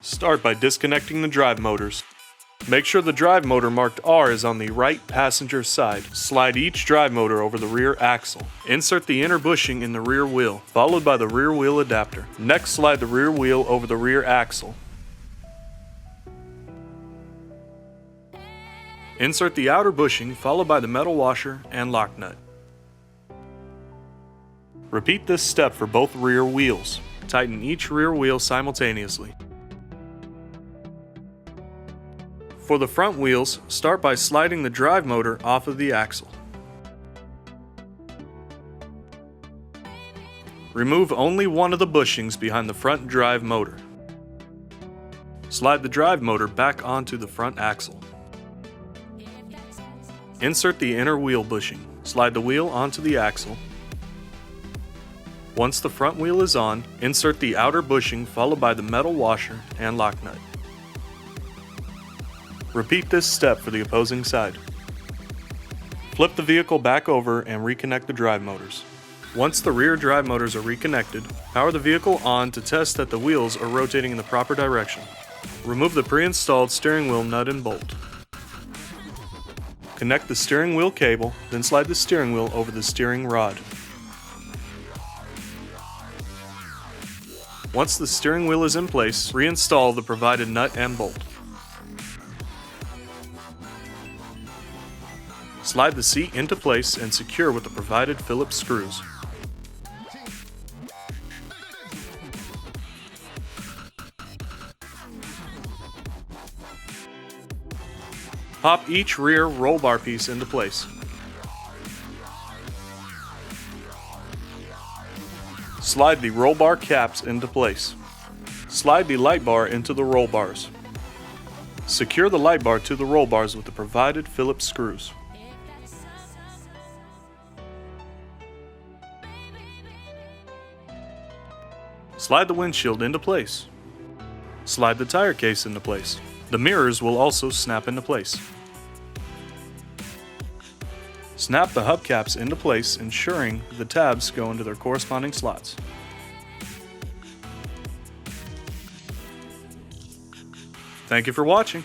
Start by disconnecting the drive motors. Make sure the drive motor marked R is on the right passenger side. Slide each drive motor over the rear axle. Insert the inner bushing in the rear wheel, followed by the rear wheel adapter. Next, slide the rear wheel over the rear axle. Insert the outer bushing, followed by the metal washer and lock nut. Repeat this step for both rear wheels. Tighten each rear wheel simultaneously. For the front wheels, start by sliding the drive motor off of the axle. Remove only one of the bushings behind the front drive motor. Slide the drive motor back onto the front axle. Insert the inner wheel bushing. Slide the wheel onto the axle. Once the front wheel is on, insert the outer bushing followed by the metal washer and lock nut. Repeat this step for the opposing side. Flip the vehicle back over and reconnect the drive motors. Once the rear drive motors are reconnected, power the vehicle on to test that the wheels are rotating in the proper direction. Remove the pre-installed steering wheel nut and bolt. Connect the steering wheel cable, then slide the steering wheel over the steering rod. Once the steering wheel is in place, reinstall the provided nut and bolt. Slide the seat into place and secure with the provided Phillips screws. Pop each rear roll bar piece into place. Slide the roll bar caps into place. Slide the light bar into the roll bars. Secure the light bar to the roll bars with the provided Phillips screws. Slide the windshield into place. Slide the tire case into place. The mirrors will also snap into place. Snap the hubcaps into place, ensuring the tabs go into their corresponding slots. Thank you for watching.